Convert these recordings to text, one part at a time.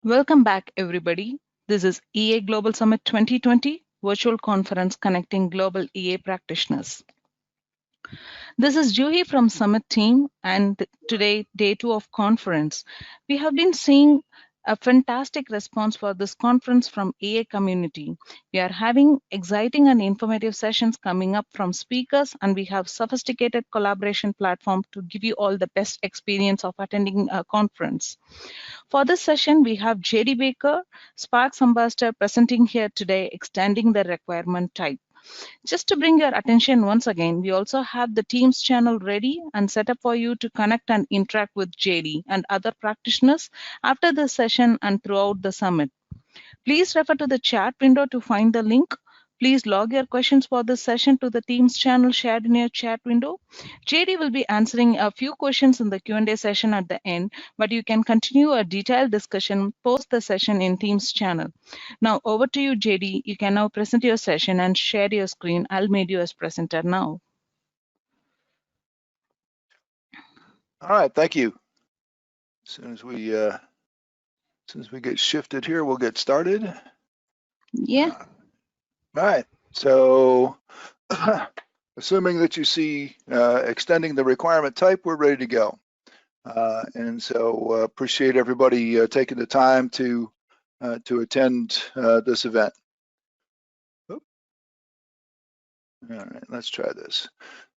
Welcome back, everybody. This is EA Global Summit 2020, virtual conference connecting global EA practitioners. This is Juhi from Summit team, and today, day 2 of conference. We have been seeing a fantastic response for this conference from EA community. We are having exciting and informative sessions coming up from speakers, and we have sophisticated collaboration platform to give you all the best experience of attending a conference. For this session, we have JD Baker, Sparx ambassador, presenting here today, extending the requirement type. Just to bring your attention once again, we also have the Teams channel ready and set up for you to connect and interact with JD and other practitioners after the session and throughout the summit. Please refer to the chat window to find the link. Please log your questions for this session to the Teams channel shared in your chat window. JD will be answering a few questions in the Q&A session at the end, but you can continue a detailed discussion post the session in Teams channel. Now over to you, JD. You can now present your session and share your screen. I'll make you as presenter now. All right, thank you. As soon as we get shifted here, we'll get started. Yeah. All right, so assuming that you see extending the requirement type, we're ready to go. And so appreciate everybody taking the time to attend this event. All right, let's try this.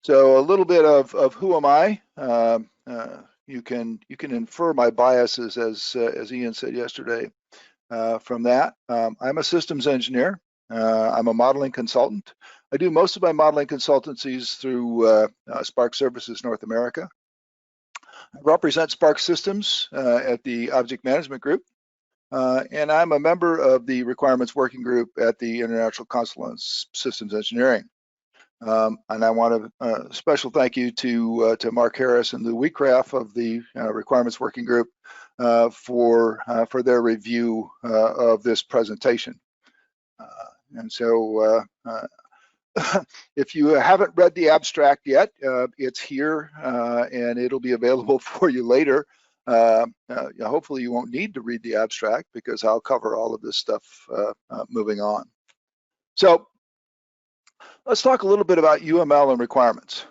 So a little bit of who am I? You can infer my biases as Ian said yesterday from that. I'm a systems engineer. I'm a modeling consultant. I do most of my modeling consultancies through Sparx Services North America. I represent Sparx Systems at the Object Management Group, and I'm a member of the Requirements Working Group at the International Council on Systems Engineering. And I want a special thank you to Mark Harris and Lou Wheatcraft of the Requirements Working Group for their review of this presentation. And so if you haven't read the abstract yet, it's here and it'll be available for you later. Hopefully you won't need to read the abstract because I'll cover all of this stuff moving on. So let's talk a little bit about UML and requirements.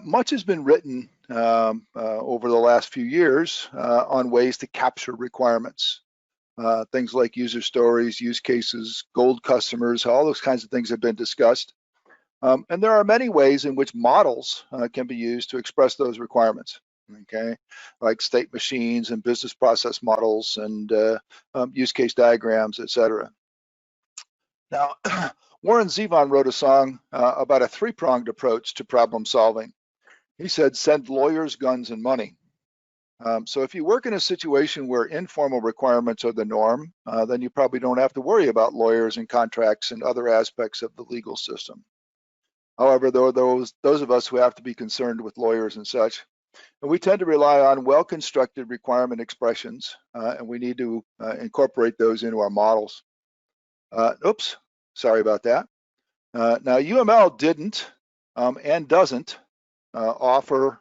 Much has been written over the last few years on ways to capture requirements. Things like user stories, use cases, gold customers, all those kinds of things have been discussed. And there are many ways in which models can be used to express those requirements, okay? Like state machines and business process models and use case diagrams, etc. Now, Warren Zevon wrote a song about a three-pronged approach to problem solving. He said, send lawyers, guns, and money. So if you work in a situation where informal requirements are the norm, then you probably don't have to worry about lawyers and contracts and other aspects of the legal system. However, there are those of us who have to be concerned with lawyers and such, and we tend to rely on well-constructed requirement expressions, and we need to incorporate those into our models. Oops, sorry about that. Now, UML didn't and doesn't offer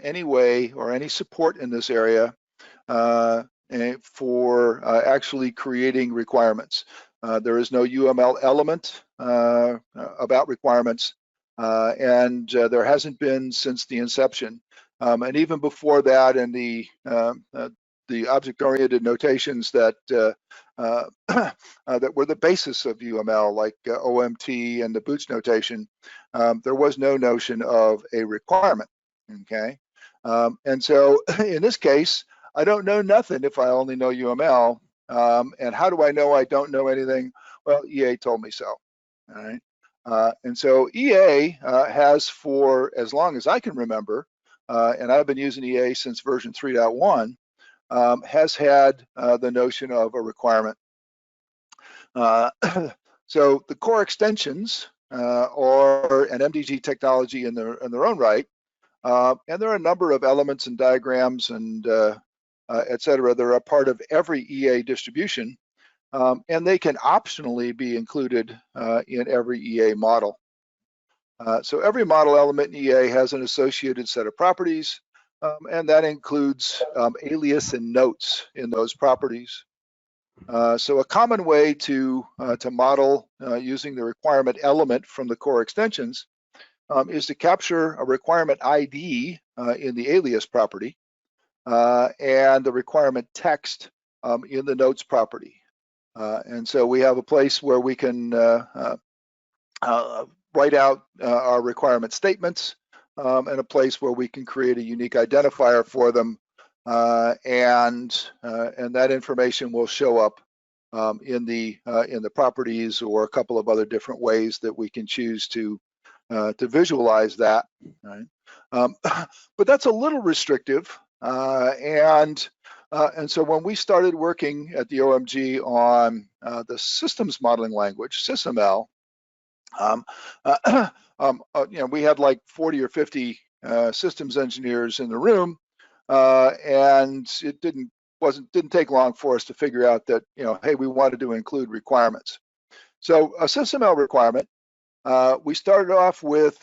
any way or any support in this area for actually creating requirements. There is no UML element about requirements, and there hasn't been since the inception. And even before that, in the object-oriented notations that that were the basis of UML, like OMT and the Boots notation, there was no notion of a requirement. Okay, and so in this case, I don't know nothing if I only know UML. And how do I know I don't know anything? Well, EA told me so. All right, and so EA has, for as long as I can remember, and I've been using EA since version 3.1, has had the notion of a requirement. So the core extensions are an MDG technology in their own right, and there are a number of elements and diagrams and et cetera. They're a part of every EA distribution, and they can optionally be included in every EA model. So every model element in EA has an associated set of properties, and that includes alias and notes in those properties. So a common way to model using the requirement element from the core extensions is to capture a requirement ID in the alias property and the requirement text in the notes property. And so we have a place where we can write out our requirement statements and a place where we can create a unique identifier for them, and that information will show up in the properties, or a couple of other different ways that we can choose to visualize that. Right? But that's a little restrictive, and so when we started working at the OMG on the systems modeling language, SysML, we had like 40 or 50 systems engineers in the room, and it didn't take long for us to figure out that, hey, we wanted to include requirements. So a SysML requirement, we started off with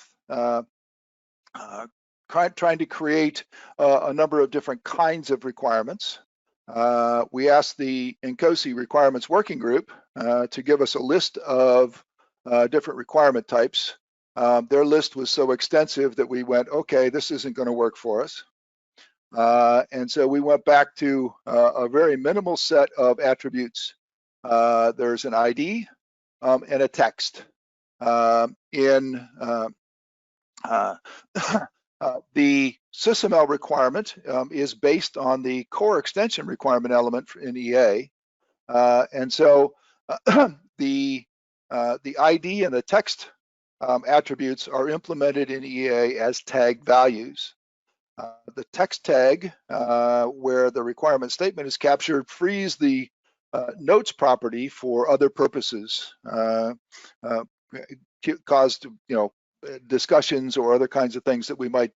trying to create a number of different kinds of requirements. We asked the NCOSI Requirements Working Group to give us a list of different requirement types. Their list was so extensive that we went, okay, this isn't going to work for us. And so we went back to a very minimal set of attributes. There's an ID and a text. The SysML requirement is based on the core extension requirement element in EA. And so the ID and the text attributes are implemented in EA as tag values. The text tag, where the requirement statement is captured, frees the notes property for other purposes, caused discussions or other kinds of things that we might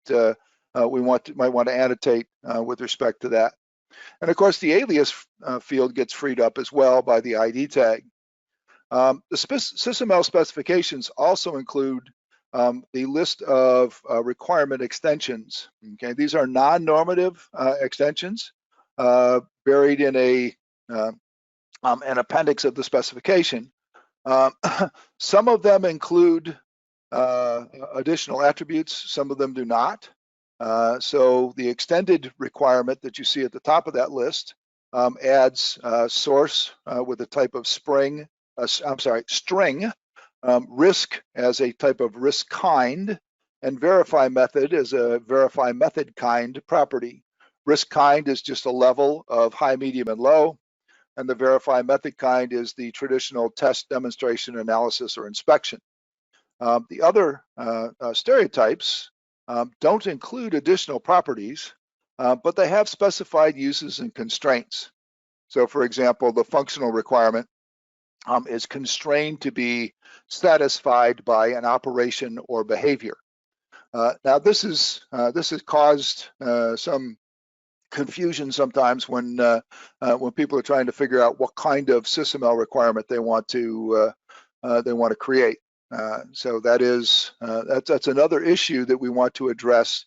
want to annotate with respect to that. And of course, the alias field gets freed up as well by the ID tag. The SysML specifications also include the list of requirement extensions. Okay, these are non-normative extensions buried in an appendix of the specification. Some of them include additional attributes, some of them do not. So the extended requirement that you see at the top of that list adds source with a type of string, risk as a type of risk kind, and verify method as a verify method kind property. Risk kind is just a level of high, medium, and low, and the verify method kind is the traditional test, demonstration, analysis, or inspection. The other stereotypes don't include additional properties, but they have specified uses and constraints. So for example, the functional requirement is constrained to be satisfied by an operation or behavior. Now this has caused some confusion sometimes when people are trying to figure out what kind of SysML requirement they want to create. So that's another issue that we want to address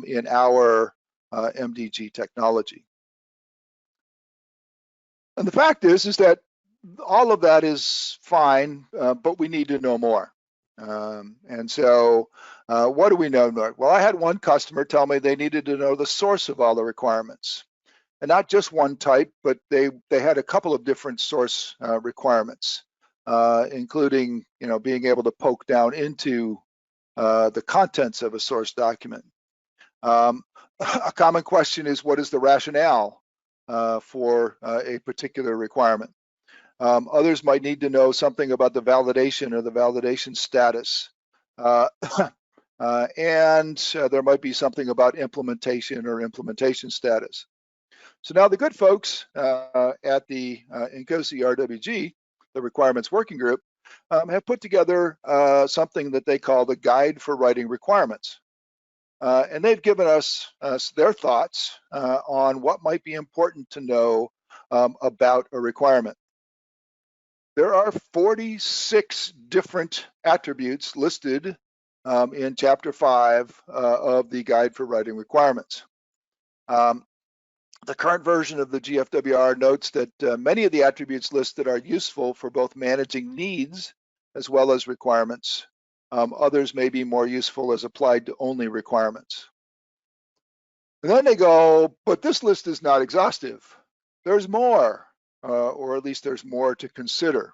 in our MDG technology. And the fact is that all of that is fine, but we need to know more. And so what do we know more? Well, I had one customer tell me they needed to know the source of all the requirements, and not just one type, but they had a couple of different source requirements, including being able to poke down into the contents of a source document. A common question is, what is the rationale for a particular requirement? Others might need to know something about the validation or the validation status. And there might be something about implementation or implementation status. So now the good folks at the NCOSI RWG, the Requirements Working Group, have put together something that they call the Guide for Writing Requirements. And they've given us their thoughts on what might be important to know about a requirement. There are 46 different attributes listed in Chapter 5 of the Guide for Writing Requirements. The current version of the GFWR notes that many of the attributes listed are useful for both managing needs as well as requirements. Others may be more useful as applied to only requirements. And then they go, but this list is not exhaustive. There's more, or at least there's more to consider,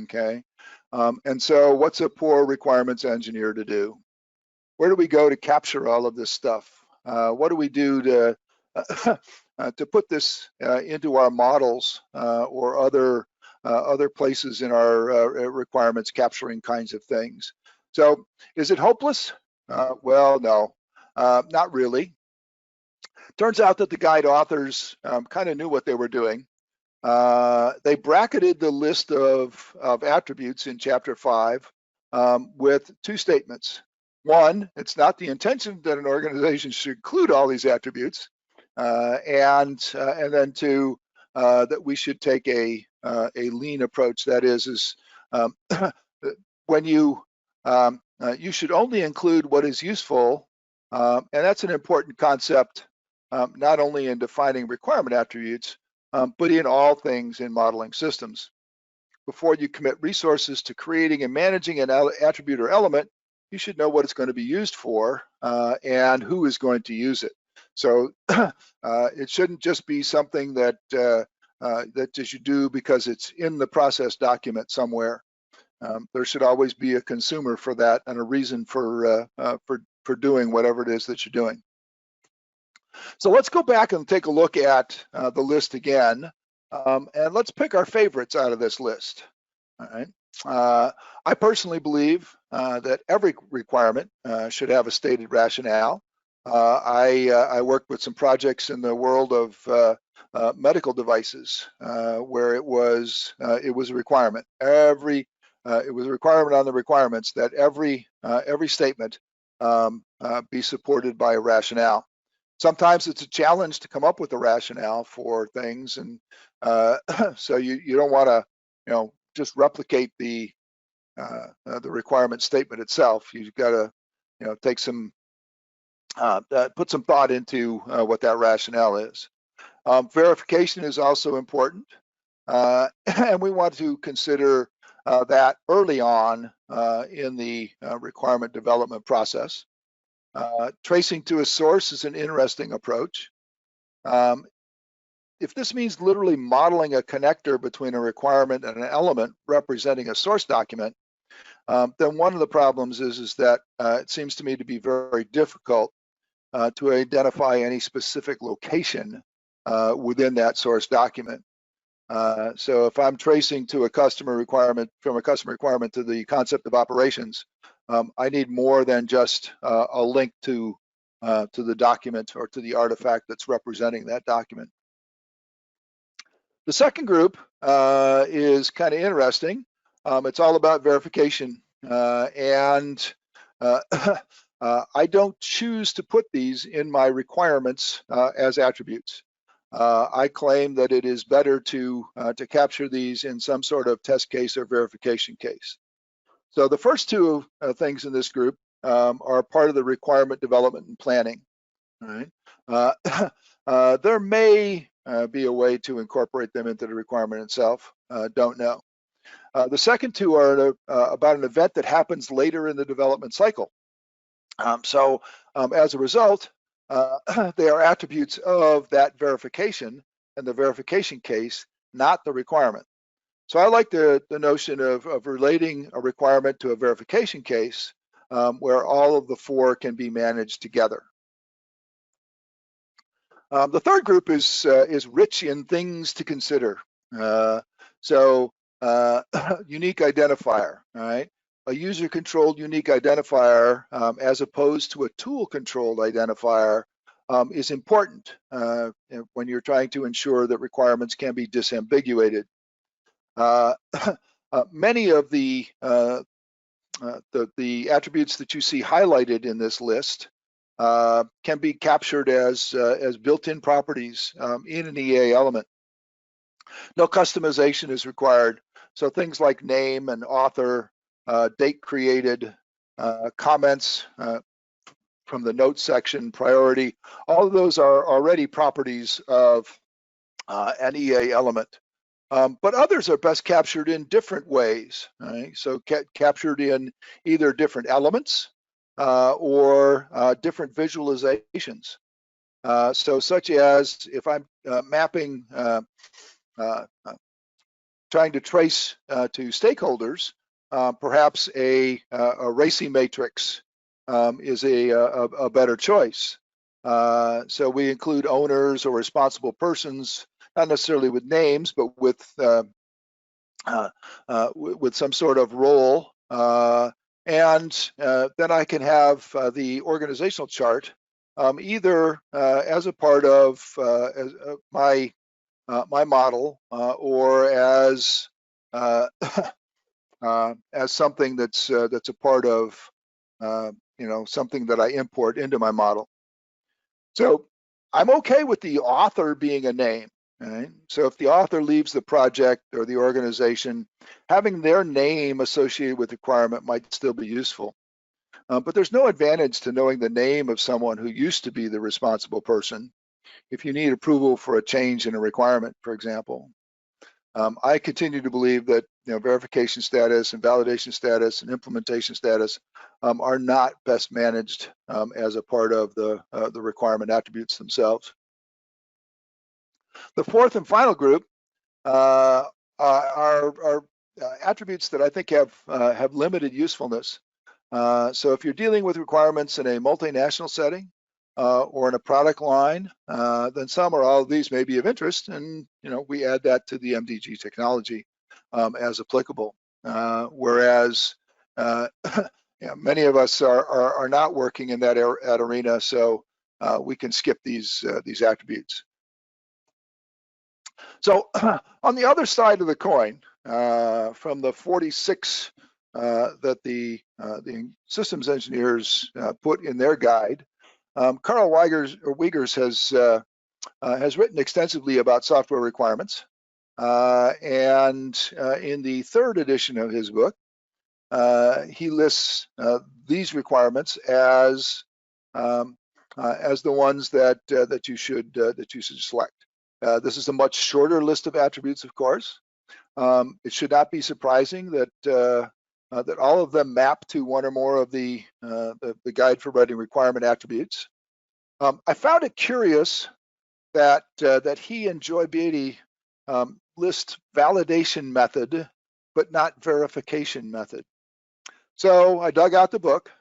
okay? And so what's a poor requirements engineer to do? Where do we go to capture all of this stuff? What do we do to put this into our models or other places in our requirements capturing kinds of things? So is it hopeless? Well, no, not really. Turns out that the guide authors kind of knew what they were doing. They bracketed the list of attributes in chapter 5 with two statements. One, it's not the intention that an organization should include all these attributes, and then two, that we should take a lean approach. That is when you should only include what is useful, and that's an important concept, not only in defining requirement attributes, but in all things in modeling systems. Before you commit resources to creating and managing an attribute or element, you should know what it's going to be used for and who is going to use it. So it shouldn't just be something that you should do because it's in the process document somewhere. There should always be a consumer for that and a reason for doing whatever it is that you're doing. So let's go back and take a look at the list again, and let's pick our favorites out of this list. All right. I personally believe that every requirement should have a stated rationale. I worked with some projects in the world of medical devices where it was a requirement. It was a requirement on the requirements that every statement be supported by a rationale. Sometimes it's a challenge to come up with a rationale for things, and so you don't want to just replicate the requirement statement itself. You've got to take some put some thought into what that rationale is. Verification is also important, and we want to consider that early on in the requirement development process. Tracing to a source is an interesting approach. If this means literally modeling a connector between a requirement and an element representing a source document, then one of the problems is that it seems to me to be very difficult to identify any specific location within that source document. So if I'm tracing to a customer requirement, from a customer requirement to the concept of operations, I need more than just a link to the document or to the artifact that's representing that document. The second group is kind of interesting. It's all about verification, and I don't choose to put these in my requirements as attributes. I claim that it is better to capture these in some sort of test case or verification case. So the first two things in this group are part of the requirement development and planning. All right. There may be a way to incorporate them into the requirement itself. Don't know. The second two are about an event that happens later in the development cycle. So as a result, they are attributes of that verification and the verification case, not the requirement. So I like the notion of relating a requirement to a verification case where all of the four can be managed together. The third group is rich in things to consider. So unique identifier, all right? A user-controlled unique identifier as opposed to a tool-controlled identifier is important when you're trying to ensure that requirements can be disambiguated. Many of the attributes that you see highlighted in this list can be captured as built-in properties in an EA element. No customization is required, so things like name and author, date created, comments from the note section, priority, all of those are already properties of an EA element. But others are best captured in different ways. Right? So captured in either different elements or different visualizations. So such as if I'm mapping, trying to trace to stakeholders, perhaps a racing matrix is a better choice. So we include owners or responsible persons, not necessarily with names, but with some sort of role. And then I can have the organizational chart either as a part of my model or as something that's a part of something that I import into my model. So I'm okay with the author being a name. Right? So if the author leaves the project or the organization, having their name associated with the requirement might still be useful. But there's no advantage to knowing the name of someone who used to be the responsible person if you need approval for a change in a requirement, for example. I continue to believe that verification status and validation status and implementation status are not best managed as a part of the requirement attributes themselves. The fourth and final group are attributes that I think have limited usefulness. So if you're dealing with requirements in a multinational setting or in a product line, then some or all of these may be of interest, and we add that to the MDG technology as applicable. Whereas many of us are not working in that arena, so we can skip these attributes. So on the other side of the coin, from the 46 that the systems engineers put in their guide, Carl Wiegers has written extensively about software requirements, and in the third edition of his book, he lists these requirements as the ones that you should select. This is a much shorter list of attributes, of course. It should not be surprising that all of them map to one or more of the guide for writing requirement attributes. I found it curious that he and Joy Beatty list validation method, but not verification method. So I dug out the book.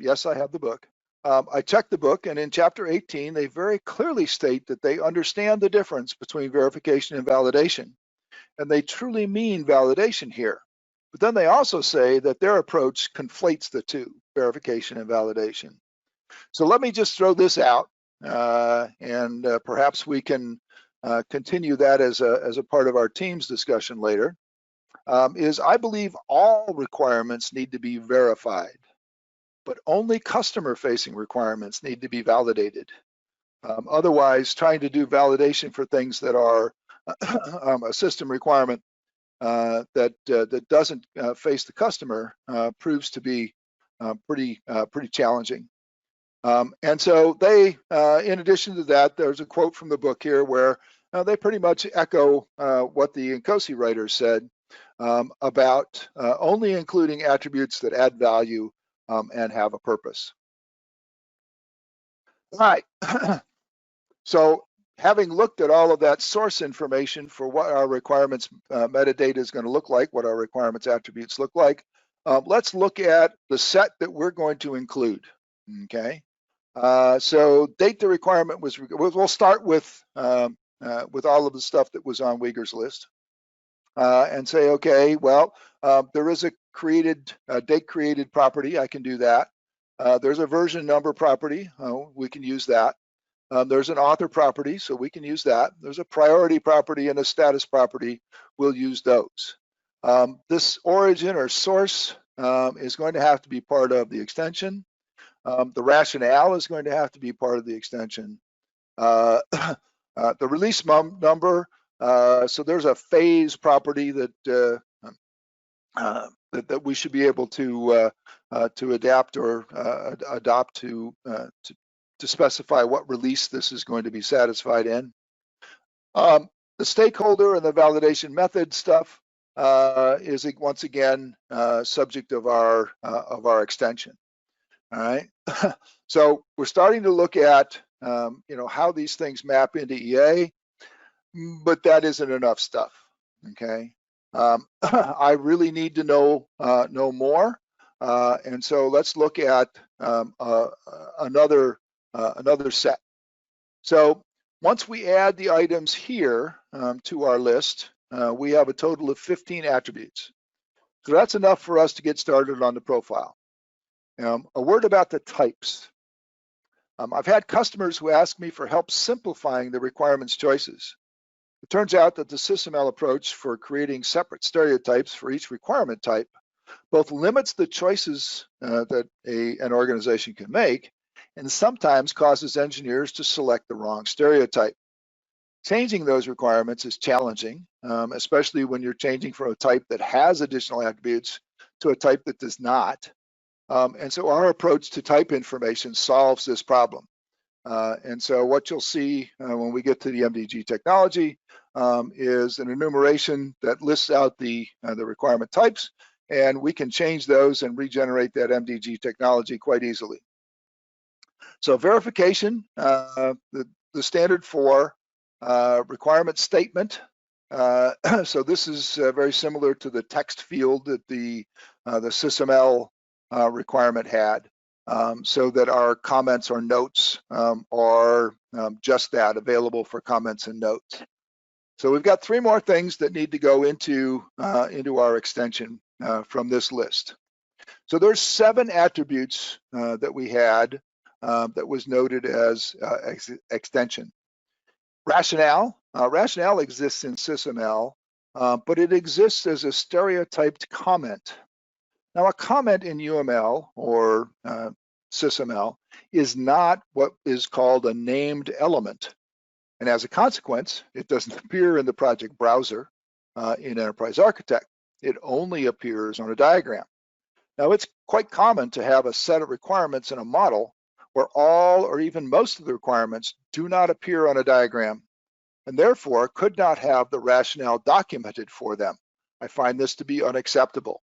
Yes, I have the book. I checked the book, and in chapter 18, they very clearly state that they understand the difference between verification and validation, and they truly mean validation here. But then they also say that their approach conflates the two, verification and validation. So let me just throw this out, and perhaps we can continue that as a part of our team's discussion later, is I believe all requirements need to be verified, but only customer-facing requirements need to be validated. Otherwise, trying to do validation for things that are a system requirement that doesn't face the customer proves to be pretty challenging. And so they, in addition to that, there's a quote from the book here where they pretty much echo what the Nkosi writers said about only including attributes that add value and have a purpose. All right. So having looked at all of that source information for what our requirements metadata is going to look like, what our requirements attributes look like, let's look at the set that we're going to include. Okay. So date the requirement was. We'll start with all of the stuff that was on Wiegers' list, and say, okay, well, there is a date created property. I can do that. There's a version number property. We can use that. There's an author property, so we can use that. There's a priority property and a status property. We'll use those. This origin or source is going to have to be part of the extension. The rationale is going to have to be part of the extension. The release number, so there's a phase property that that we should be able to adapt or adopt to specify what release this is going to be satisfied in. The stakeholder and the validation method stuff is once again subject of our extension. All right, so we're starting to look at how these things map into EA, but that isn't enough stuff. Okay, I really need to know more, and so let's look at another set. So once we add the items here to our list, we have a total of 15 attributes. So that's enough for us to get started on the profile. A word about the types. I've had customers who ask me for help simplifying the requirements choices. It turns out that the SysML approach for creating separate stereotypes for each requirement type both limits the choices that an organization can make, and sometimes causes engineers to select the wrong stereotype. Changing those requirements is challenging, especially when you're changing from a type that has additional attributes to a type that does not. And so our approach to type information solves this problem. And so what you'll see when we get to the MDG technology is an enumeration that lists out the requirement types, and we can change those and regenerate that MDG technology quite easily. So verification, the standard for requirement statement. So this is very similar to the text field that the SysML requirement had, so that our comments or notes are just that, available for comments and notes. So we've got 3 more things that need to go into our extension from this list. So there's 7 attributes that we had that was noted as extension. Rationale. Rationale exists in SysML, but it exists as a stereotyped comment. Now, a comment in UML or SysML is not what is called a named element. And as a consequence, it doesn't appear in the project browser in Enterprise Architect. It only appears on a diagram. Now, it's quite common to have a set of requirements in a model where all or even most of the requirements do not appear on a diagram, and therefore could not have the rationale documented for them. I find this to be unacceptable.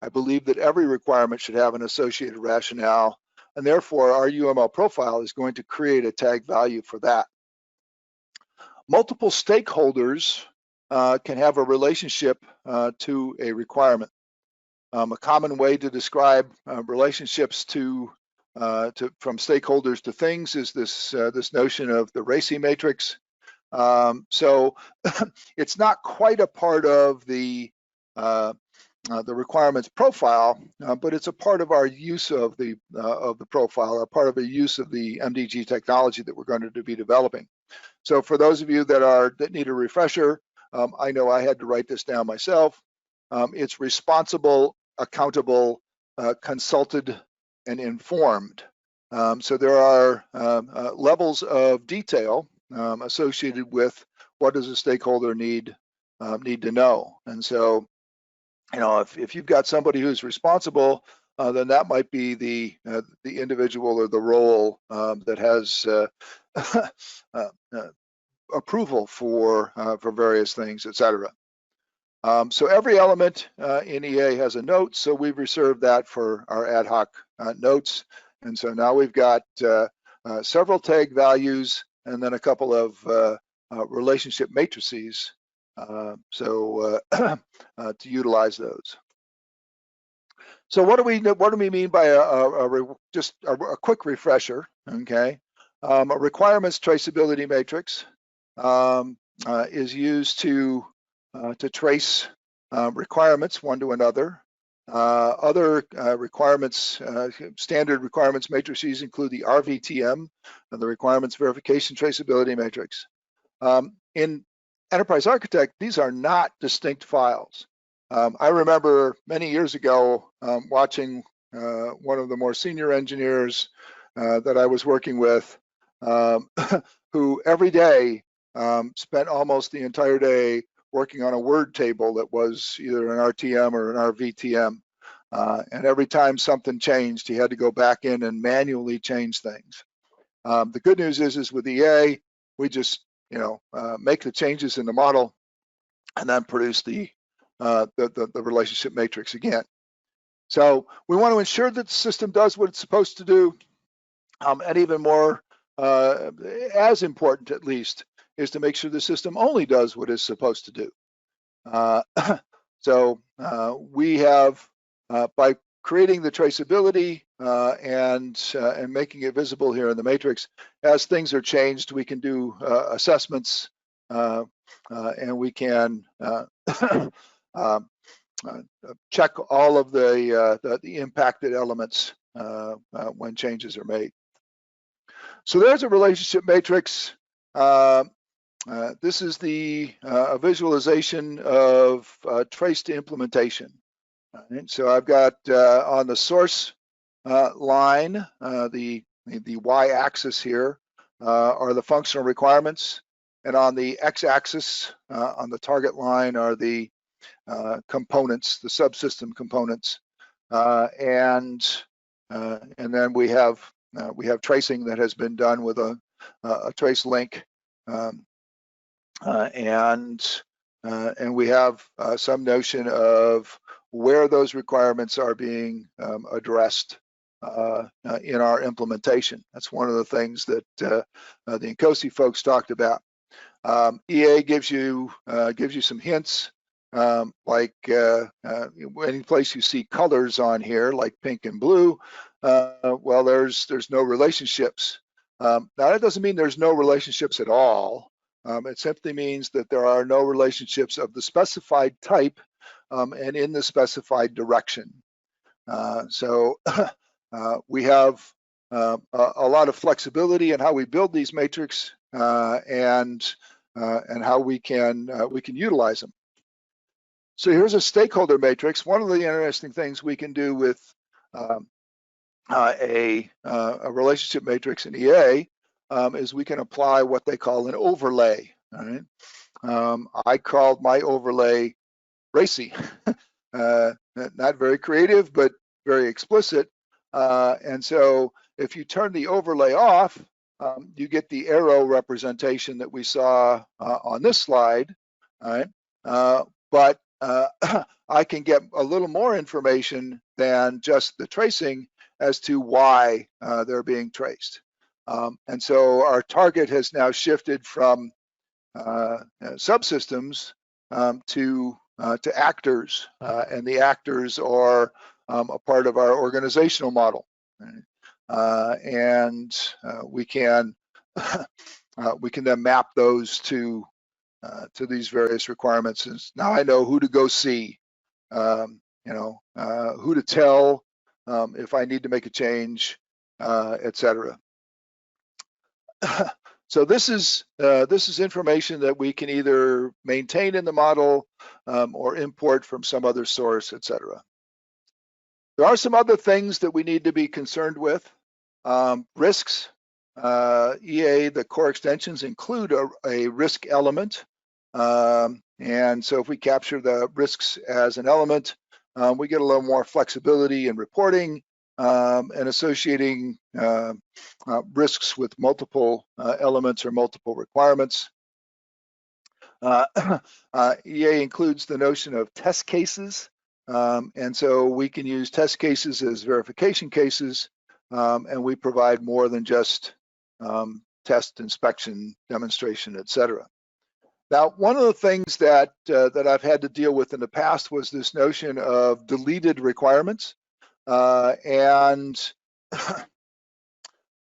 I believe that every requirement should have an associated rationale, and therefore our UML profile is going to create a tag value for that. Multiple stakeholders can have a relationship to a requirement. A common way to describe relationships from stakeholders to things is this notion of the RACI matrix. So it's not quite a part of the requirements profile, but it's a part of our use of the profile, a part of the use of the MDG technology that we're going to be developing. So for those of you that need a refresher, I know I had to write this down myself. It's responsible, accountable, consulted, and informed. So there are levels of detail associated with what does a stakeholder need to know. And so, if you've got somebody who's responsible, then that might be the individual or the role that has approval for various things, etc. So every element in EA has a note, so we've reserved that for our ad hoc notes. And so now we've got several tag values and then a couple of relationship matrices to utilize those. So what do we mean by just a quick refresher? Okay, a requirements traceability matrix is used to trace requirements one to another. Other requirements, standard requirements matrices include the RVTM, the Requirements Verification Traceability Matrix. In Enterprise Architect, these are not distinct files. I remember many years ago watching one of the more senior engineers that I was working with, who every day spent almost the entire day working on a word table that was either an RTM or an RVTM. And every time something changed, he had to go back in and manually change things. The good news is with EA, we just make the changes in the model and then produce the relationship matrix again. So we want to ensure that the system does what it's supposed to do, and even more, as important at least, is to make sure the system only does what it's supposed to do. So we have, by creating the traceability and making it visible here in the matrix, as things are changed, we can do assessments, and we can check all of the impacted elements when changes are made. So there's a relationship matrix. This is the visualization of trace to implementation. Right? So I've got on the source line, the y-axis here are the functional requirements, and on the x-axis on the target line are the components, the subsystem components, and then we have tracing that has been done with a trace link, and we have some notion of where those requirements are being addressed in our implementation. That's one of the things that the Nkosi folks talked about. EA gives you some hints, like any place you see colors on here, like pink and blue. Well, there's no relationships. Now that doesn't mean there's no relationships at all. It simply means that there are no relationships of the specified type and in the specified direction. So we have a lot of flexibility in how we build these matrices and how we can utilize them. So here's a stakeholder matrix. One of the interesting things we can do with a relationship matrix in EA is we can apply what they call an overlay. All right? I called my overlay racy. Not very creative, but very explicit. And so if you turn the overlay off, you get the arrow representation that we saw on this slide. All right? But I can get a little more information than just the tracing as to why they're being traced. And so our target has now shifted from subsystems to actors, and the actors are a part of our organizational model. And we can then map those to these various requirements. And now I know who to go see, who to tell if I need to make a change, etc. So this is information that we can either maintain in the model or import from some other source, etc. There are some other things that we need to be concerned with. Risks. EA, the core extensions include a risk element. And so if we capture the risks as an element, we get a little more flexibility in reporting and associating risks with multiple elements or multiple requirements. EA includes the notion of test cases. And so we can use test cases as verification cases, and we provide more than just test, inspection, demonstration, etc. Now, one of the things that I've had to deal with in the past was this notion of deleted requirements, and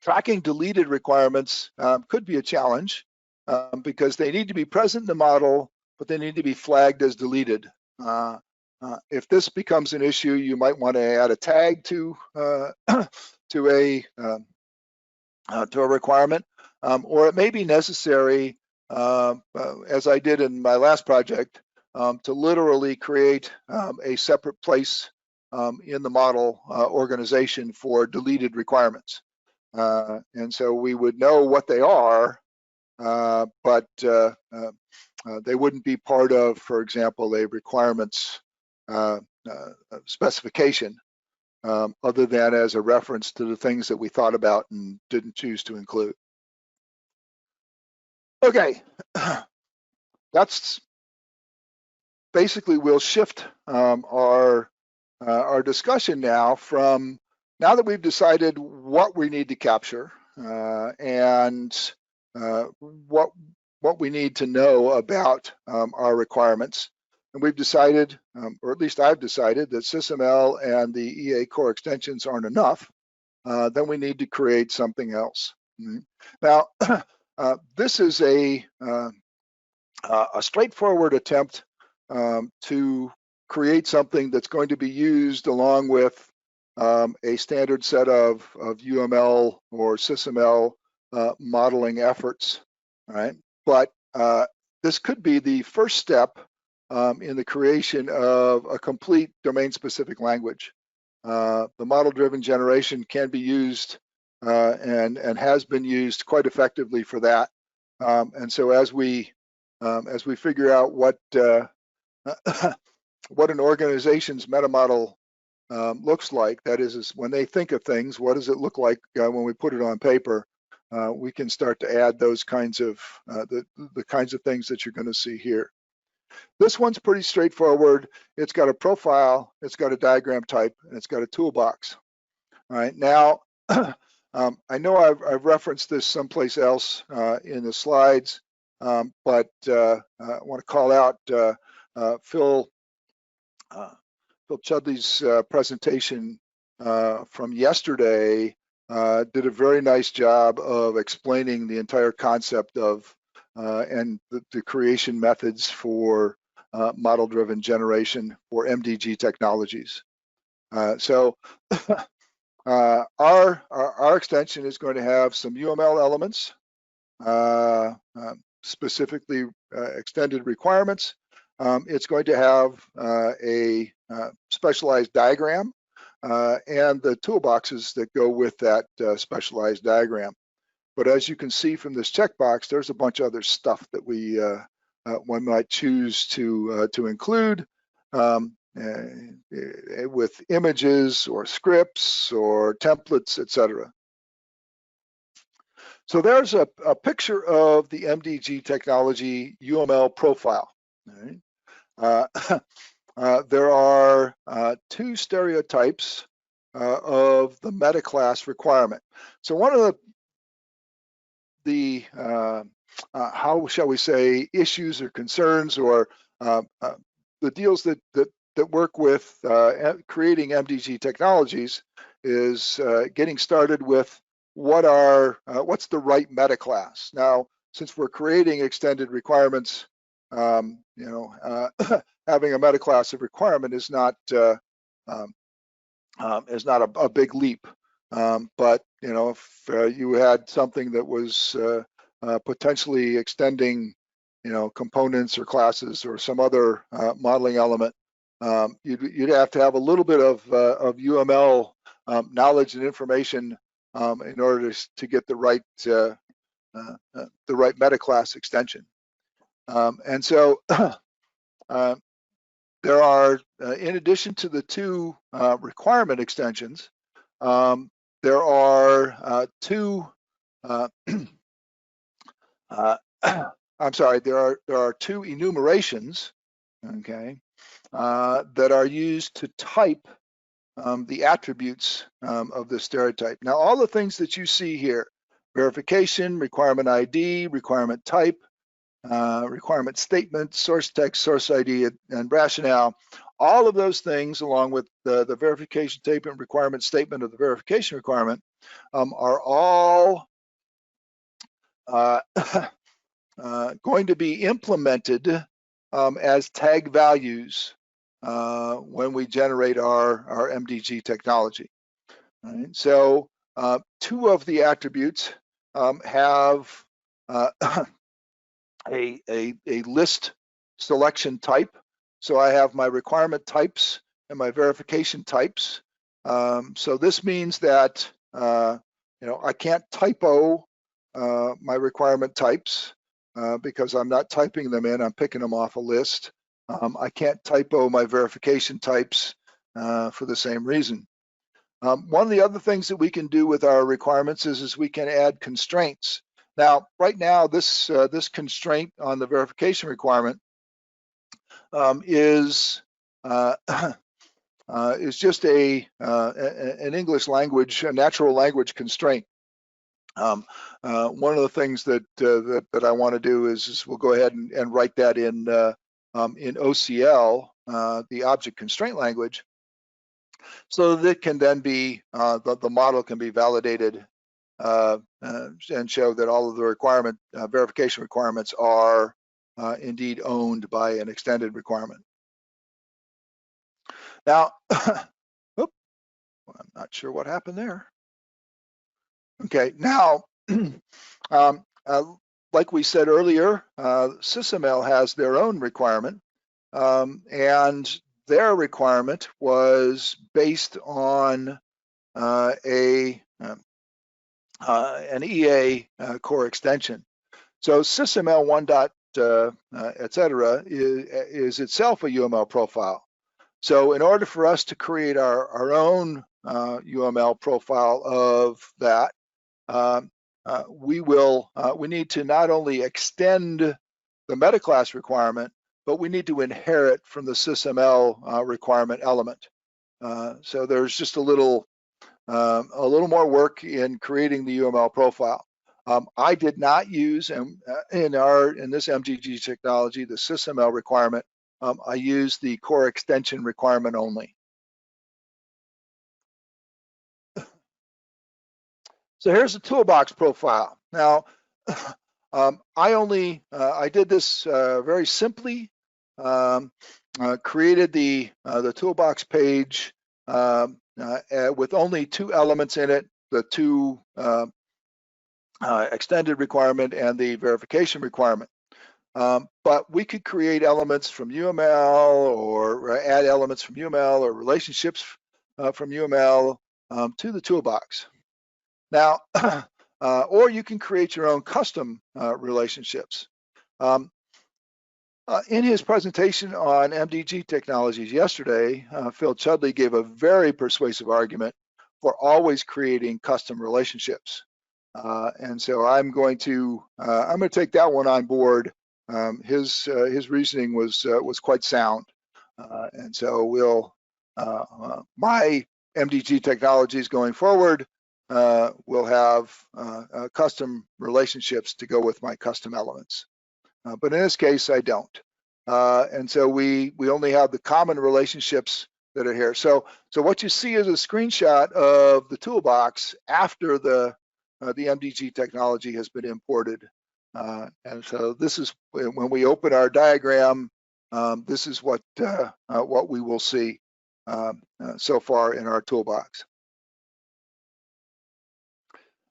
tracking deleted requirements could be a challenge because they need to be present in the model, but they need to be flagged as deleted. If this becomes an issue, you might want to add a tag to a requirement, or it may be necessary, as I did in my last project, to literally create a separate place in the model organization for deleted requirements. And so we would know what they are, but They wouldn't be part of, for example, a requirements specification, other than as a reference to the things that we thought about and didn't choose to include. Okay, that's basically, we'll shift our discussion now from, now that we've decided what we need to capture and what we need to know about our requirements. And we've decided, or at least I've decided, that SysML and the EA core extensions aren't enough. Then we need to create something else. Now, this is a straightforward attempt to create something that's going to be used along with a standard set of UML or SysML modeling efforts, right? But this could be the first step in the creation of a complete domain-specific language. The model-driven generation can be used and has been used quite effectively for that. And so as we figure out what what an organization's meta model looks like, that is when they think of things, what does it look like when we put it on paper? We can start to add those kinds of the kinds of things that you're going to see here. This one's pretty straightforward. It's got a profile, it's got a diagram type, and it's got a toolbox. All right, now I know I've referenced this someplace else in the slides, but I want to call out Phil Chudley's presentation from yesterday. Did a very nice job of explaining the entire concept of and the creation methods for model-driven generation for MDG technologies. So our extension is going to have some UML elements, specifically extended requirements. It's going to have a specialized diagram and the toolboxes that go with that specialized diagram. But as you can see from this checkbox, there's a bunch of other stuff that one might choose to include with images or scripts or templates, etc. So there's a picture of the MDG Technology UML profile. All right. There are two stereotypes of the meta class requirement. So one of the how shall we say, issues or concerns or the deals that work with creating MDG technologies is getting started with what's the right meta class. Now, since we're creating extended requirements, having a meta class of requirement is not a big leap. But if you had something that was potentially extending, components or classes or some other modeling element, you'd have to have a little bit of UML knowledge and information in order to get the right meta class extension. And so there are, in addition to the two requirement extensions, there are two. I'm sorry. There are two enumerations, okay, that are used to type the attributes of the stereotype. Now, all the things that you see here: verification, requirement ID, requirement type, requirement statement, source text, source ID, and rationale. All of those things, along with the verification statement, requirement statement of the verification requirement, are all going to be implemented as tag values when we generate our MDG technology. Right? So two of the attributes have a list selection type. So I have my requirement types and my verification types. So this means that I can't typo my requirement types, because I'm not typing them in, I'm picking them off a list. I can't typo my verification types for the same reason. One of the other things that we can do with our requirements is we can add constraints. Now, right now, this constraint on the verification requirement is just an English language, a natural language constraint. One of the things that I want to do is we'll go ahead and write that in OCL, the object constraint language, so that it can then be the model can be validated and show that all of the verification requirements are indeed owned by an extended requirement. Now, I'm not sure what happened there. Okay, now, like we said earlier, SysML has their own requirement, and their requirement was based on an EA core extension. So SysML 1. etc. is itself a UML profile. So in order for us to create our own UML profile of that, we need to not only extend the meta class requirement, but we need to inherit from the SysML requirement element. So there's just a little more work in creating the UML profile. I did not use in this MDG technology the SysML requirement. I used the core extension requirement only. So here's the toolbox profile. Now, I did this very simply. Created the toolbox page with only 2 elements in it: the 2 extended requirement and the verification requirement. But we could create elements from UML or add elements from UML or relationships from UML to the toolbox. Now, or you can create your own custom relationships. In his presentation on MDG Technologies yesterday, Phil Chudley gave a very persuasive argument for always creating custom relationships. And so I'm going to take that one on board. His reasoning was quite sound, and so my MDG technologies going forward will have custom relationships to go with my custom elements. But in this case, I don't, and so we only have the common relationships that are here. So what you see is a screenshot of the toolbox after the MDG technology has been imported. And so this is when we open our diagram, this is what we will see so far in our toolbox.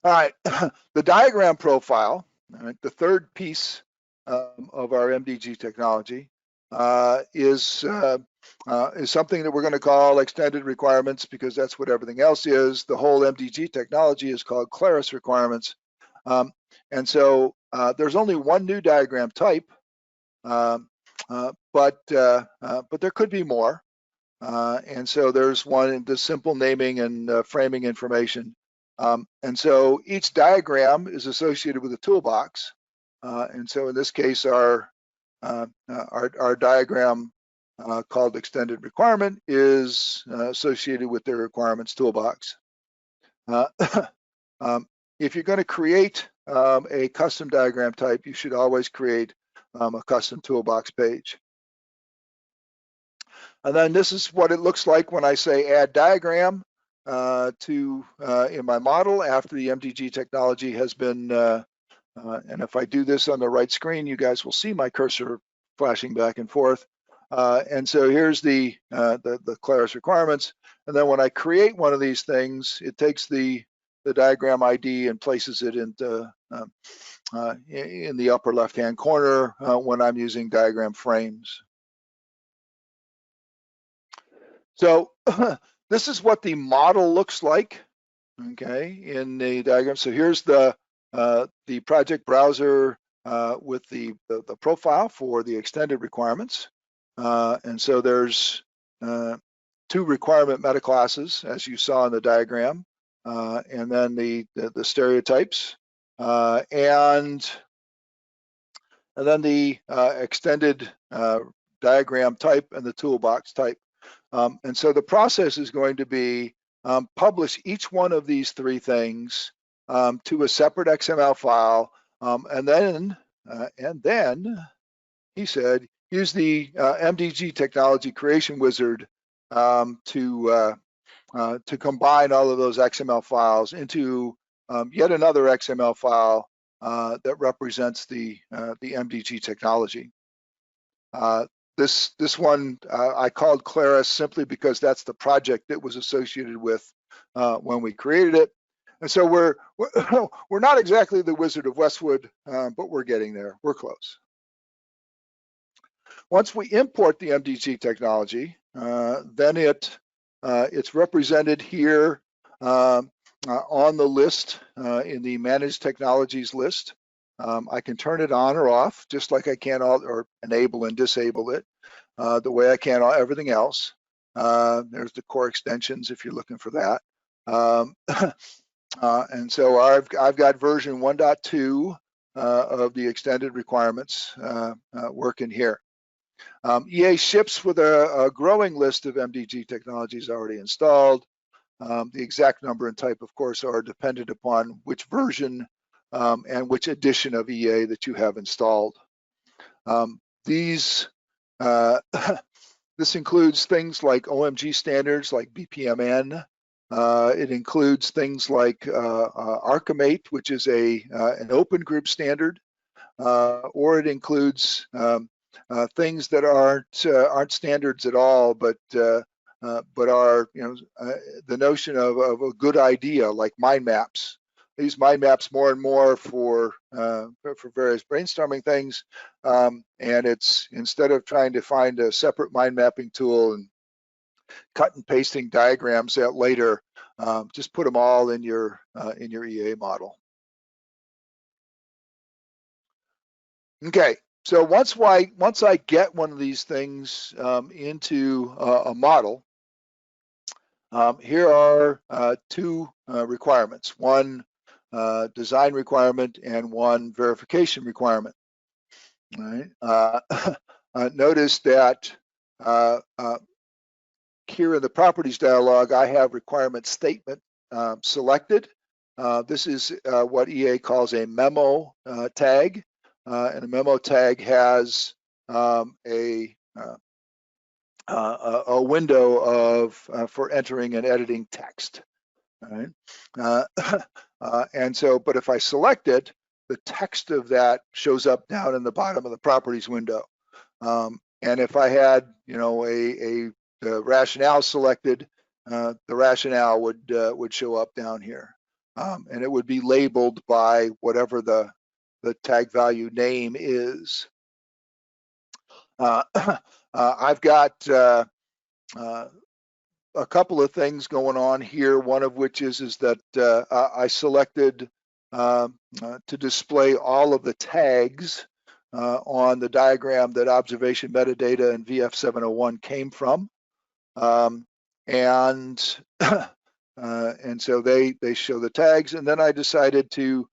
All right, the diagram profile, all right, the third piece of our MDG technology is something that we're going to call extended requirements, because that's what everything else is. The whole MDG technology is called Claris requirements. And so there's only one new diagram type, but there could be more. And so there's one in the simple naming and framing information. And so each diagram is associated with a toolbox. And so in this case, our diagram called extended requirement is associated with the requirements toolbox. If you're going to create a custom diagram type, you should always create a custom toolbox page. And then this is what it looks like when I say add diagram in my model after the MDG technology has been, and if I do this on the right screen, you guys will see my cursor flashing back and forth. And so here's the Claris requirements. And then when I create one of these things, it takes the diagram ID and places it in the upper left-hand corner when I'm using diagram frames. So this is what the model looks like, okay, in the diagram. So here's the project browser with the profile for the extended requirements. And so there's 2 requirement metaclasses, as you saw in the diagram, and then the stereotypes, and then the extended diagram type and the toolbox type. And so the process is going to be publish each one of these 3 things to a separate XML file, and then he said use the MDG Technology Creation Wizard to combine all of those XML files into yet another XML file that represents the MDG technology. This one I called Claris simply because that's the project that was associated with when we created it. And so we're not exactly the Wizard of Westwood, but we're getting there. We're close. Once we import the MDG technology, then it's represented here on the list in the Managed Technologies list. I can turn it on or off, just like I can or enable and disable it, the way I can everything else. There's the core extensions if you're looking for that. And so I've got version 1.2 of the extended requirements working here. EA ships with a growing list of MDG technologies already installed. The exact number and type, of course, are dependent upon which version and which edition of EA that you have installed. This includes things like OMG standards like BPMN. It includes things like Archimate, which is an open group standard, or it includes things that aren't standards at all, but are the notion of a good idea, like mind maps. I use mind maps more and more for various brainstorming things, and it's instead of trying to find a separate mind mapping tool and cut and pasting diagrams out later, just put them all in your EA model. Okay, so once I get one of these things into a model, here are 2 requirements: one design requirement and one verification requirement. All right. Notice that here in the properties dialog, I have requirement statement selected. This is what EA calls a memo tag, and a memo tag has a window for entering and editing text. All right. And so, but if I select it, the text of that shows up down in the bottom of the properties window. And if I had, a rationale selected, the rationale would show up down here, and it would be labeled by whatever the tag value name is. I've got a couple of things going on here. One of which is that I selected to display all of the tags on the diagram that observation metadata and VF701 came from, and so they show the tags. And then I decided to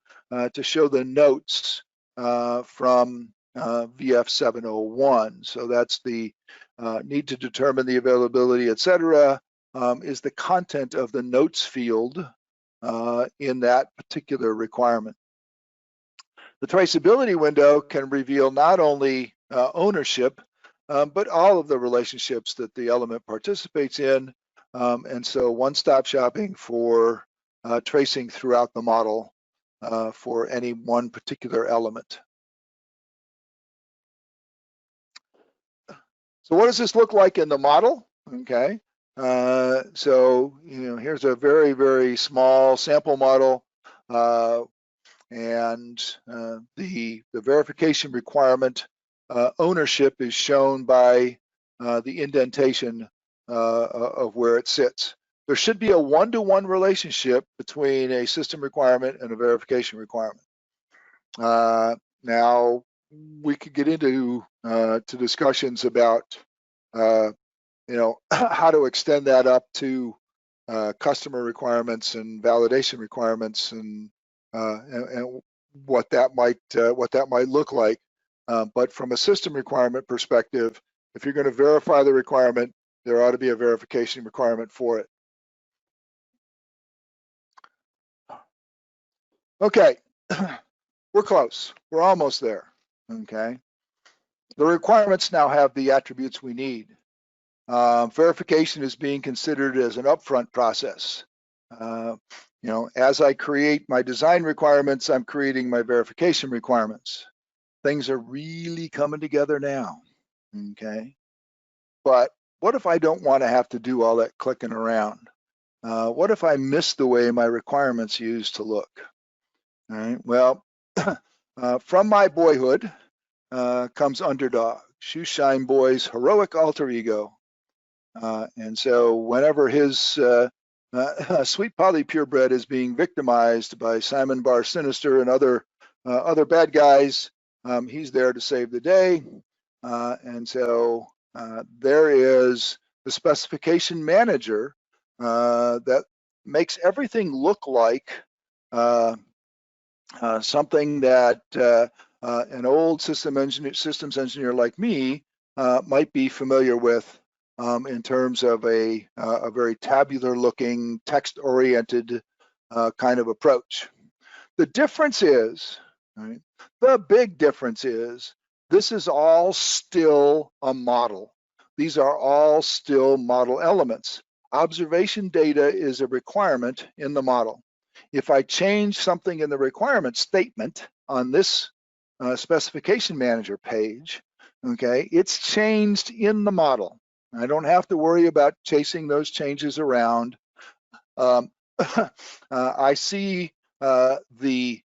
show the notes from VF701. So that's the need to determine the availability, etc. Is the content of the notes field in that particular requirement. The traceability window can reveal not only ownership, but all of the relationships that the element participates in, and so one-stop shopping for tracing throughout the model for any one particular element. So what does this look like in the model? Okay, so here's a very, very small sample model, and the verification requirement ownership is shown by the indentation of where it sits. There should be a one-to-one relationship between a system requirement and a verification requirement. Now, we could get into to discussions about how to extend that up to customer requirements and validation requirements, and what that might look like. But from a system requirement perspective, if you're going to verify the requirement, there ought to be a verification requirement for it. Okay, we're close. We're almost there. Okay, the requirements now have the attributes we need. Verification is being considered as an upfront process. As I create my design requirements, I'm creating my verification requirements. Things are really coming together now, okay? But what if I don't want to have to do all that clicking around? What if I miss the way my requirements used to look? All right, well, from my boyhood comes Underdog, Shoeshine Boy's heroic alter ego. And so whenever his sweet Polly purebred is being victimized by Simon Bar Sinister and other bad guys, he's there to save the day. And so there is the specification manager that makes everything look like something that an old systems engineer like me might be familiar with, in terms of a very tabular looking, text-oriented kind of approach. The difference is, right, the big difference is, this is all still a model. These are all still model elements. Observation data is a requirement in the model. If I change something in the requirement statement on this specification manager page, okay, it's changed in the model. I don't have to worry about chasing those changes around. I see the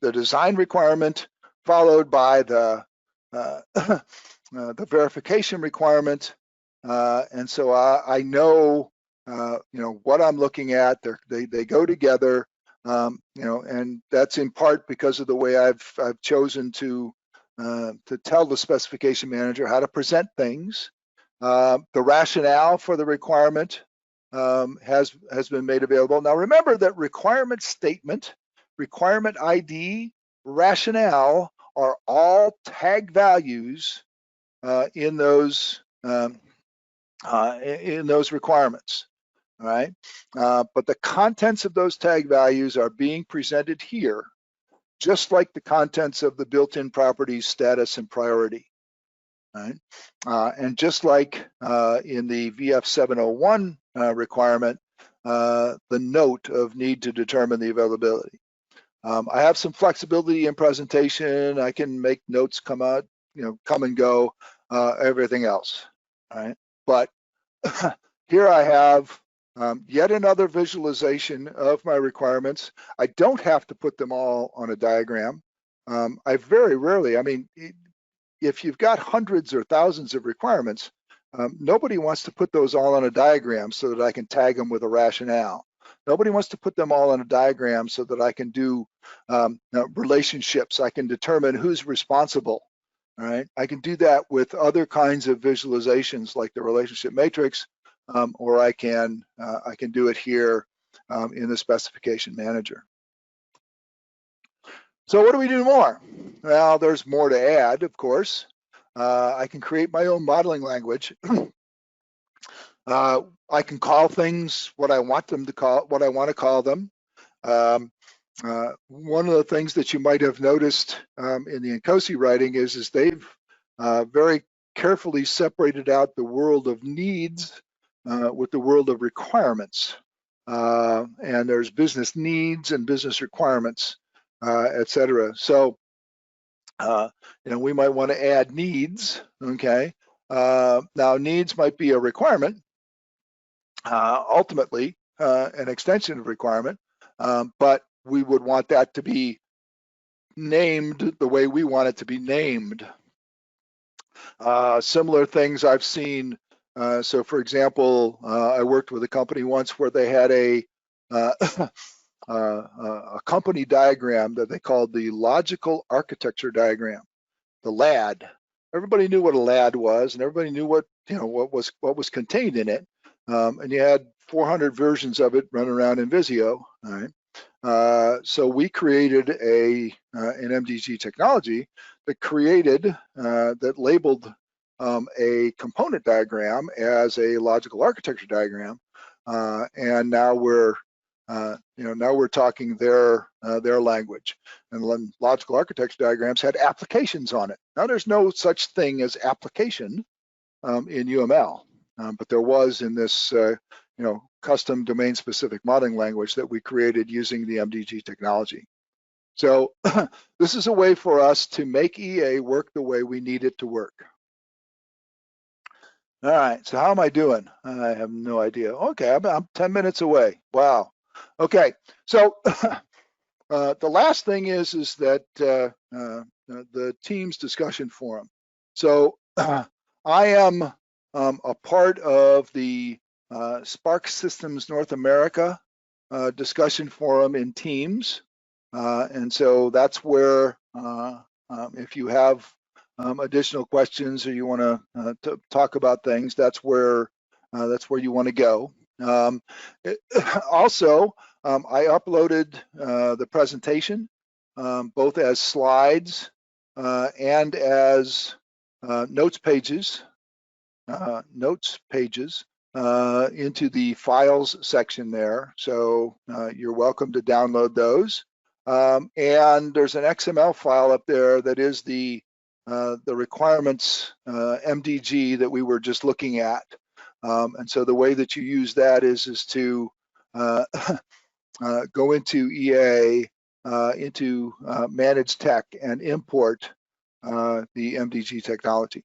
design requirement followed by the verification requirement, and so I know what I'm looking at. They go together, and that's in part because of the way I've chosen to tell the specification manager how to present things. The rationale for the requirement has been made available. Now remember that requirement statement, requirement ID, rationale are all tag values in those requirements. All right, but the contents of those tag values are being presented here, just like the contents of the built-in properties status and priority. Right? And just like in the VF701 requirement, the note of need to determine the availability. I have some flexibility in presentation. I can make notes come out, come and go, everything else. All right, but here I have yet another visualization of my requirements. I don't have to put them all on a diagram. I very rarely, I mean, if you've got hundreds or thousands of requirements, nobody wants to put those all on a diagram so that I can tag them with a rationale. Nobody wants to put them all on a diagram so that I can do relationships. I can determine who's responsible. All right, I can do that with other kinds of visualizations like the relationship matrix, or I can do it here in the specification manager. So what do we do more? Well, there's more to add, of course. I can create my own modeling language. I can call things what I want them to call, what I want to call them. One of the things that you might have noticed in the Nkosi writing is they've very carefully separated out the world of needs with the world of requirements. And there's business needs and business requirements, et cetera. So, we might want to add needs, okay? Now, needs might be a requirement, ultimately an extension of requirement, but we would want that to be named the way we want it to be named. Similar things I've seen. So for example, I worked with a company once where they had a company diagram that they called the logical architecture diagram, the LAD. Everybody knew what a LAD was, and everybody knew what what was contained in it. And you had 400 versions of it running around in Visio. All right. So we created an MDG technology that created that labeled a component diagram as a logical architecture diagram, and now we're now we're talking their language. And logical architecture diagrams had applications on it. Now there's no such thing as application in UML, but there was in this custom domain-specific modeling language that we created using the MDG technology. So this is a way for us to make EA work the way we need it to work. All right, so how am I doing? I have no idea. Okay, I'm 10 minutes away. Wow. Okay, so the last thing is that the team's discussion forum. So I am a part of the Sparx Systems North America discussion forum in Teams, and so that's where if you have additional questions or you want to talk about things, that's where you want to go. Also, I uploaded the presentation both as slides and as notes pages into the files section there. So you're welcome to download those. And there's an XML file up there that is the requirements MDG that we were just looking at. And so the way that you use that is to go into EA, into Manage Tech, and import the MDG technology.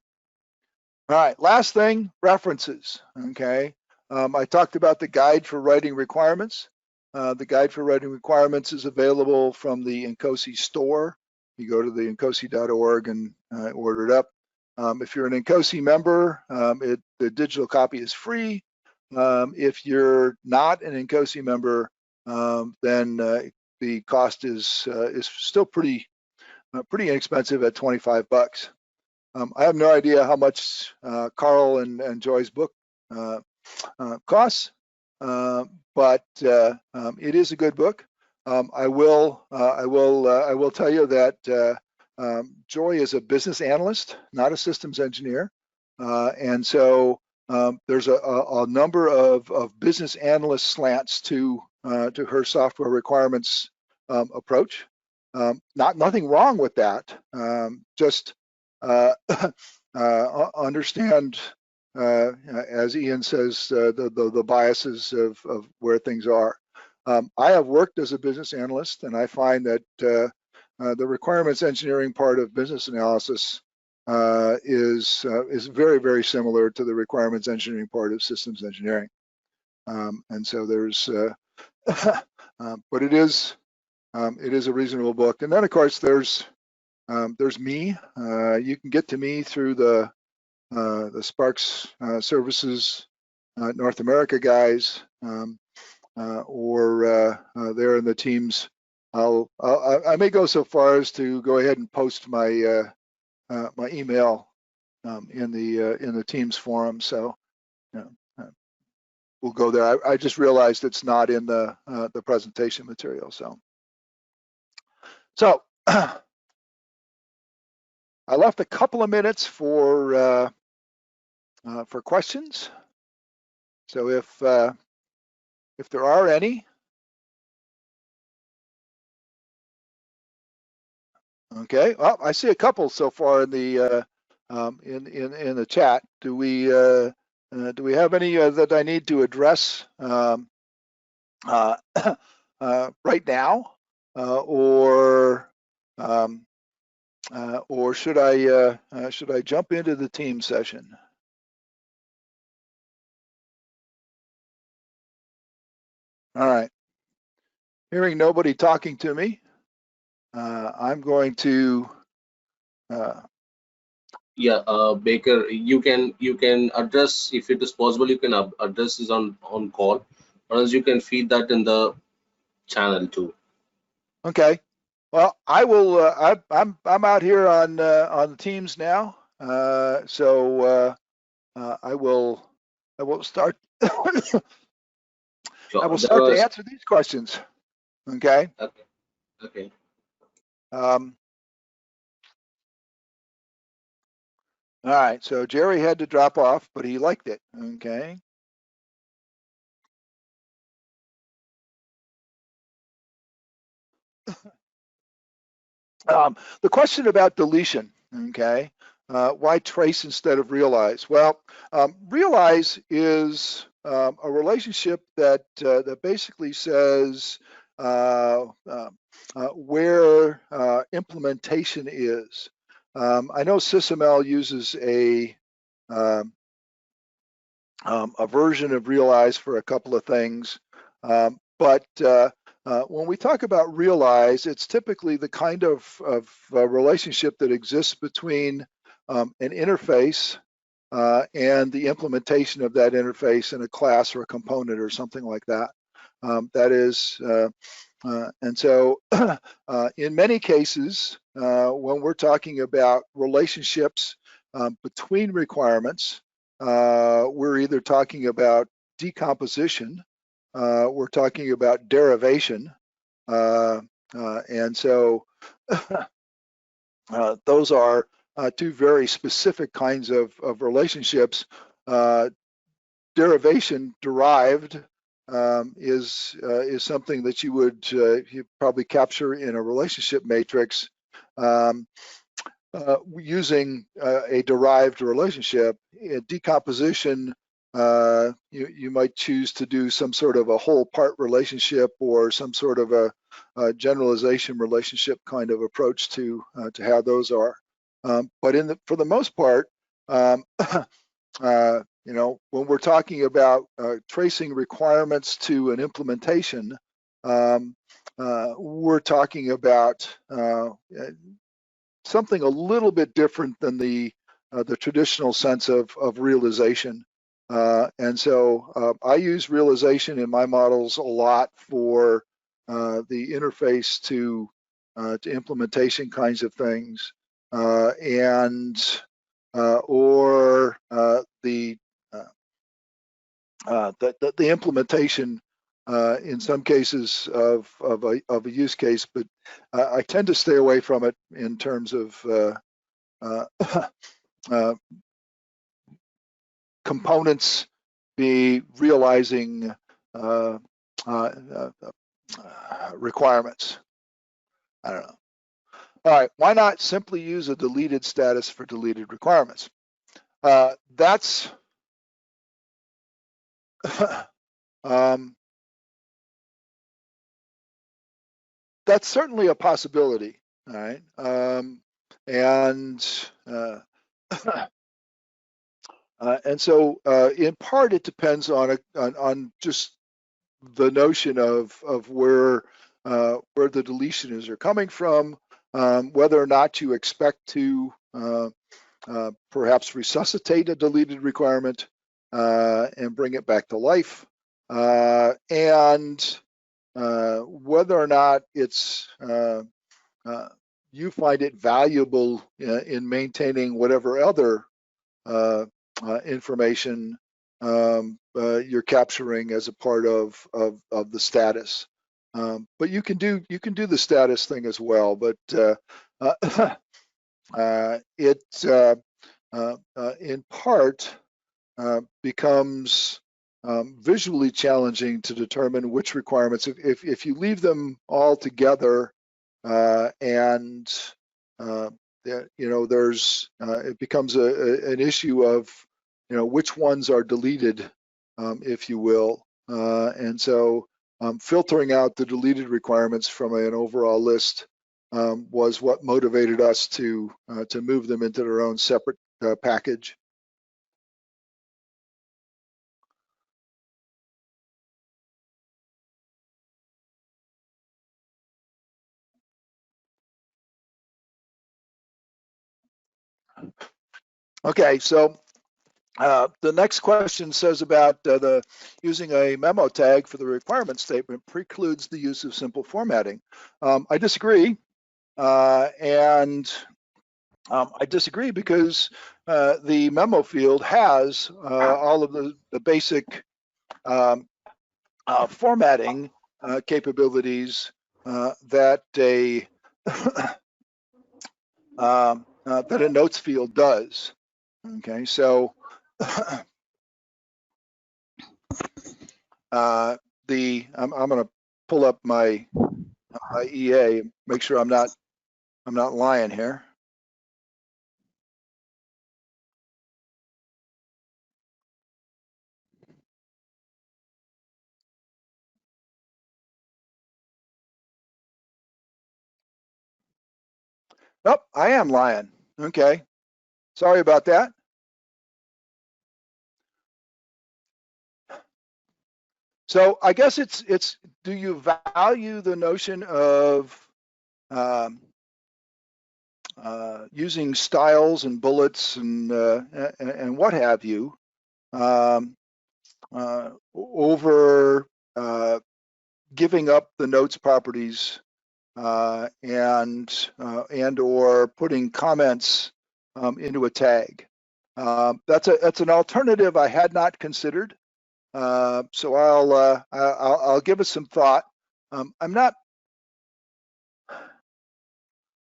All right, last thing, references, okay? I talked about the guide for writing requirements. The guide for writing requirements is available from the Incosi store. You go to the incosi.org and order it up. If you're an Incosi member, the digital copy is free. If you're not an Incosi member, then the cost is still pretty inexpensive at $25. I have no idea how much Carl and Joy's book costs, but it is a good book. I will tell you that Joy is a business analyst, not a systems engineer, and so there's a number of business analyst slants to her software requirements approach. Nothing wrong with that. Just understand, as Ian says, the biases of where things are. I have worked as a business analyst, and I find that the requirements engineering part of business analysis is very, very similar to the requirements engineering part of systems engineering. And so there's, but it is a reasonable book. And then of course there's me. You can get to me through the Sparx Services North America guys, or there in the Teams. I may go so far as to go ahead and post my my email in the Teams forum. So we'll go there. I just realized it's not in the presentation material. So I left a couple of minutes for questions. So if there are any. Okay, well, I see a couple so far in the in the chat. Do we have any that I need to address right now, or should I jump into the team session? All right. Hearing nobody talking to me, I'm going to. Yeah, Baker, you can address, if it is possible, you can address this on call, or else you can feed that in the channel too. Okay. Well, I will. I'm out here on the Teams now, so I will start. I will Sure. There start to was answer these questions. Okay. okay. Okay. All right. So Jerry had to drop off, but he liked it. Okay. The question about deletion. Okay. Why trace instead of realize? Well, realize is a relationship that that basically says where implementation is. I know SysML uses a version of realize for a couple of things, but when we talk about realize, it's typically the kind of relationship that exists between an interface and the implementation of that interface in a class or a component or something like that. That is, and so in many cases, when we're talking about relationships between requirements, we're either talking about decomposition, we're talking about derivation, and so those are two very specific kinds of relationships. Derivation, derived, is something that you would you probably capture in a relationship matrix using a derived relationship. In decomposition, you might choose to do some sort of a whole part relationship or some sort of a generalization relationship kind of approach to how those are. But for the most part, you know, when we're talking about tracing requirements to an implementation, we're talking about something a little bit different than the traditional sense of realization. And so I use realization in my models a lot for the interface to implementation kinds of things, or the implementation in some cases of a use case, but I tend to stay away from it in terms of components be realizing requirements. I don't know. All right, why not simply use a deleted status for deleted requirements? That's that's certainly a possibility. All right, and so in part it depends on just the notion of where the deletions are coming from, whether or not you expect to perhaps resuscitate a deleted requirement and bring it back to life, and whether or not it's you find it valuable in maintaining whatever other information you're capturing as a part of the status. But you can do the status thing as well. But it in part becomes visually challenging to determine which requirements. If you leave them all together and you know, there's it becomes an issue of, you know, which ones are deleted, if you will, and so filtering out the deleted requirements from an overall list was what motivated us to move them into their own separate package. Okay, so The next question says about the using a memo tag for the requirement statement precludes the use of simple formatting. I disagree, and I disagree because the memo field has all of the basic formatting capabilities that a that a notes field does. Okay, so I'm going to pull up my EA, make sure I'm not lying here. Oh, I am lying. Okay, sorry about that. So I guess it's do you value the notion of using styles and bullets and what have you over giving up the notes properties and or putting comments into a tag? That's an alternative I had not considered. So I'll give it some thought. I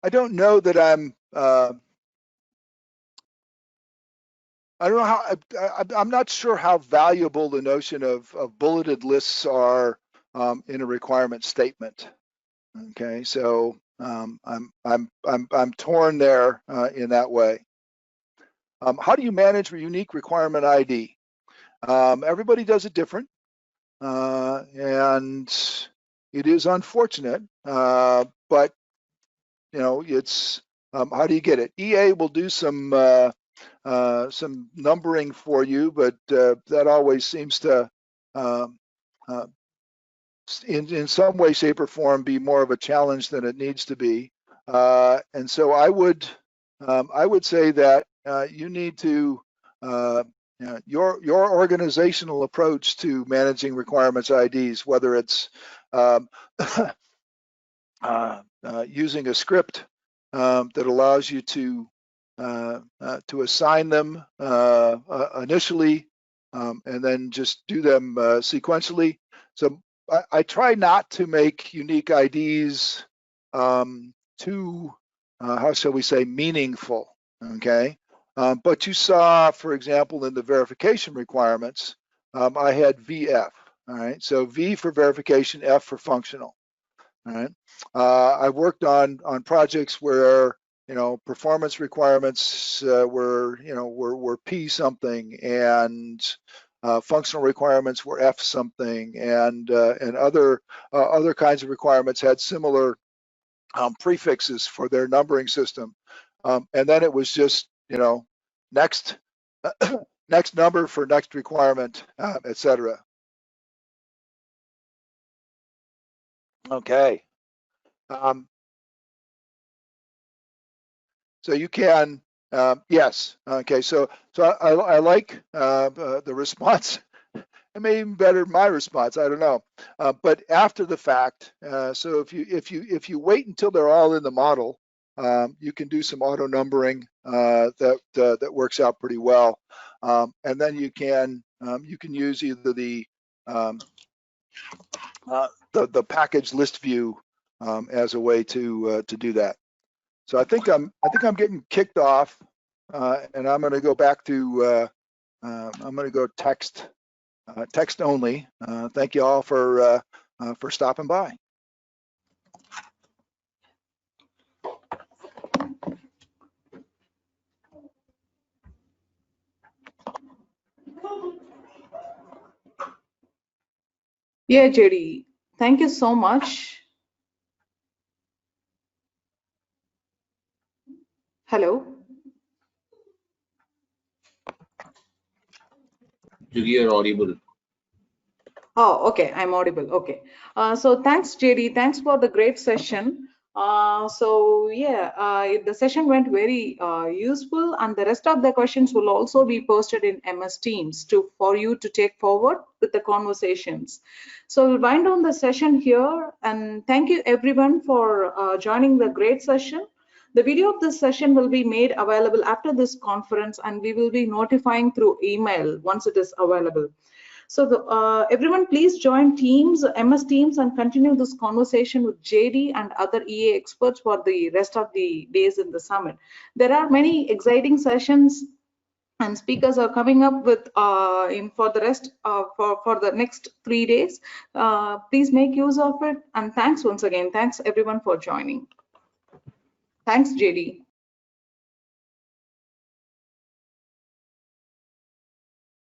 don't know that I don't know how. I'm not sure how valuable the notion of bulleted lists are in a requirement statement. Okay, so I'm torn there in that way. How do you manage a unique requirement ID? Everybody does it different, and it is unfortunate, but you know, it's how do you get it? EA will do some numbering for you, but that always seems to, in some way, shape, or form, be more of a challenge than it needs to be. And so I would say that you need to your organizational approach to managing requirements IDs, whether it's using a script that allows you to assign them initially and then just do them sequentially. So I try not to make unique IDs too, how shall we say, meaningful, okay? But you saw, for example, in the verification requirements, I had VF, all right? So V for verification, F for functional, all right? I worked on projects where, you know, performance requirements were P something, and functional requirements were F something, and other kinds of requirements had similar prefixes for their numbering system, and then it was just, you know, next next number for next requirement, etc. Okay. So you can, yes. Okay. So I like the response. It may even better my response. I don't know. But after the fact, so if you wait until they're all in the model, you can do some auto numbering that works out pretty well. And then you can use either the package list view as a way to do that. So I think I'm getting kicked off, and I'm going to go back to I'm going to go text only. Thank you all for stopping by. Yeah, JD, thank you so much. Hello. You're audible. Oh, okay, I'm audible. Okay. So thanks, JD. Thanks for the great session. So yeah, the session went very useful, and the rest of the questions will also be posted in MS Teams for you to take forward with the conversations. So we'll wind down the session here, and thank you everyone for joining the great session. The video of this session will be made available after this conference, and we will be notifying through email once it is available. So everyone, please join Teams, MS Teams, and continue this conversation with JD and other EA experts for the rest of the days in the summit. There are many exciting sessions and speakers are coming up with for the rest for the next 3 days. Please make use of it, and thanks once again. Thanks everyone for joining. Thanks, JD.